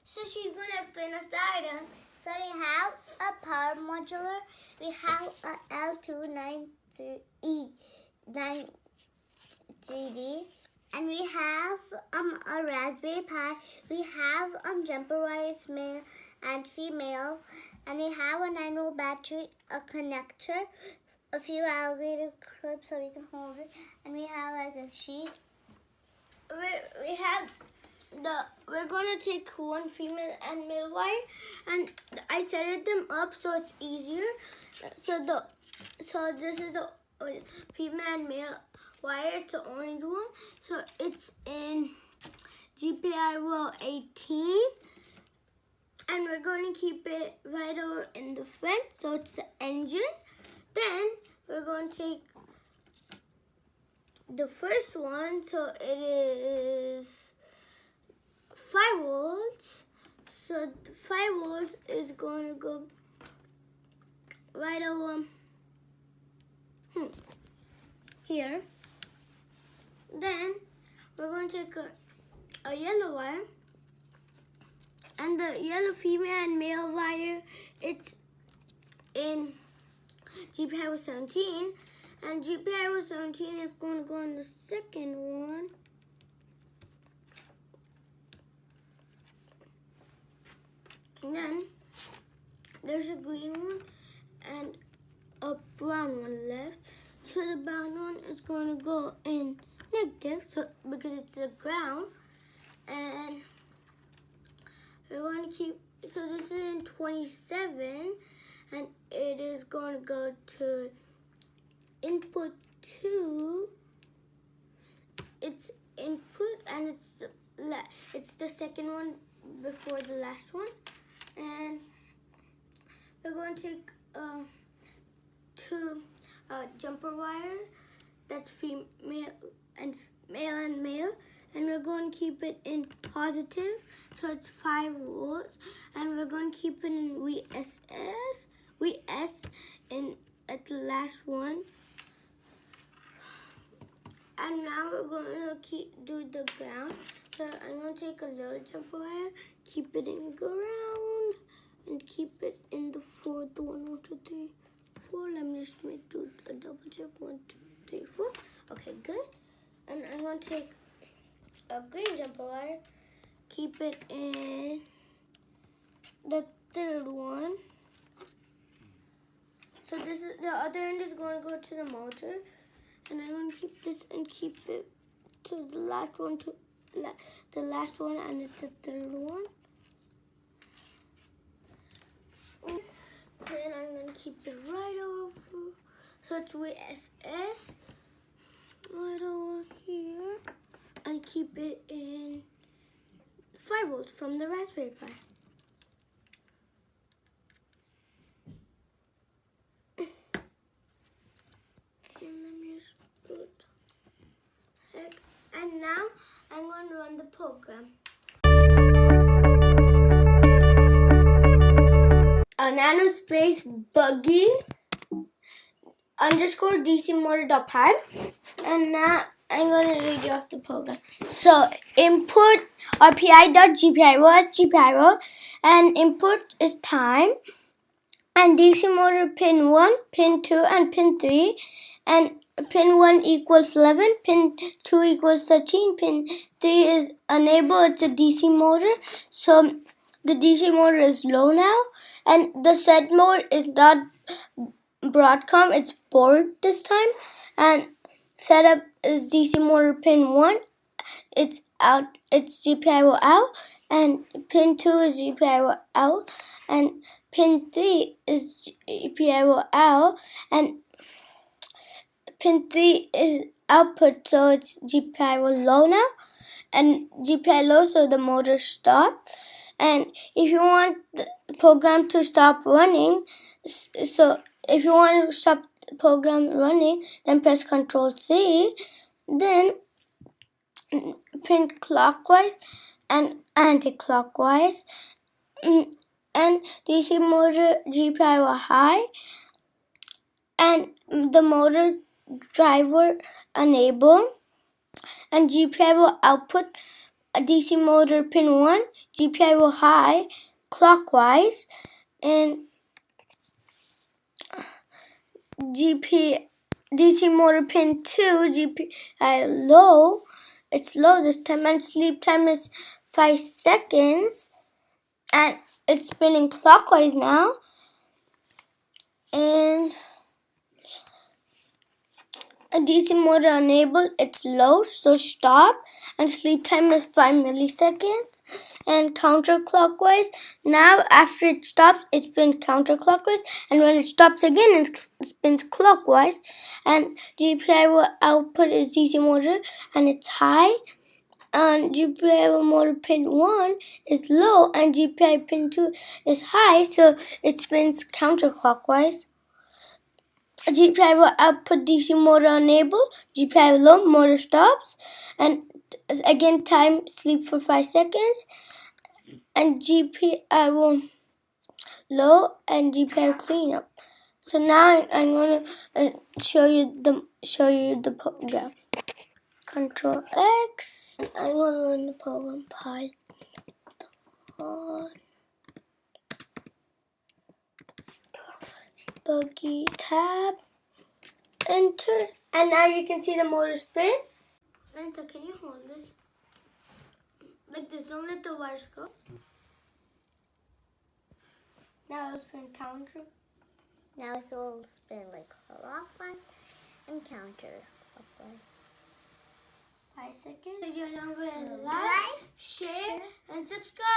So she's going to explain us the items. So we have a power modulator, we have a L293D, and we have a Raspberry Pi, we have jumper wires, male and female, and we have a 9-volt battery, a connector, a few alligator clips so we can hold it, and we have like a sheet. We're gonna take one female and male wire, and I set them up so it's easier. So this is the female and male wire. It's the orange one. So it's in GPIO 18, and we're going to keep it right over in the front. So it's the engine. Then we're going to take the first one. So it is 5 volts. So 5 volts is going to go right over here. Then we're going to take a yellow wire, and the yellow female and male wire, it's in GPIO 17, and GPIO 17 is going to go in the second one. And then there's a green one and a brown one left. So the brown one is going to go in negative, so because it's the ground. And we're going to keep, so this is in 27, and it is going to go to input 2. It's input, and it's the second one before the last one. And we're going to take 2 jumper wire, that's female and male, and we're going to keep it in positive, so it's 5 volts, and we're going to keep it in VS in at the last one. And now we're going to do the ground. So I'm going to take a little jumper wire, keep it in ground, and keep it in the fourth one. 1, 2, 3, 4. Let me just do a double check. 1, 2, 3, 4. Okay, good. And I'm going to take a green jumper wire, keep it in the third one. So this is the other end is going to go to the motor, and I'm going to keep this and keep it to the last one, and it's the third one. Then I'm going to keep it right over, so it's VSS right over here, and keep it in 5 volts from the Raspberry Pi. And let me just put heck. And now I'm going to run the program. A nanospace buggy _ DCMotor.py, and now I'm going to read you off the program. So input RPI.GPIO as GPIO, and input is time, and DC motor pin 1, pin 2, and pin 3, and pin 1 equals 11, pin 2 equals 13, pin 3 is enable, it's a DC motor, so the DC motor is low now, and the set mode is not Broadcom, it's board this time, and setup is DC motor pin 1, it's out, it's GPIO out, and pin 2 is GPIO out, and pin 3 is GPIO out, and pin 3 is output, so it's GPIO low now, and GPIO low, so the motor stopped. And if you want the program to stop running, so if you want to stop the program running, then press Ctrl C, then pin clockwise and anti-clockwise, and DC motor GPIO high, and the motor driver enable, and GPIO output DC motor pin 1, GPI will high clockwise, and DC motor pin 2, GPI low. It's low this time, and sleep time is 5 seconds, and it's spinning clockwise now. And a DC motor enabled, it's low, so stop, and sleep time is 5 milliseconds, and counterclockwise. Now after it stops, it spins counterclockwise, and when it stops again, it spins clockwise. And GPI output is DC motor, and it's high, and GPI motor pin 1 is low, and GPI pin 2 is high, so it spins counterclockwise. GPI will output DC motor enable, GPI low, motor stops, and again time sleep for 5 seconds, and GPI will low, and GPI clean up. So now I'm going to show you the program. Control X, and I'm going to run the program Python. Buggy tab, enter, and now you can see the motor spin. Enter, can you hold this? Like this, don't let the wires go. Now it'll spin counter. Now it will spin like clockwise and counterclockwise. 5 seconds. Did you know like, share, and subscribe.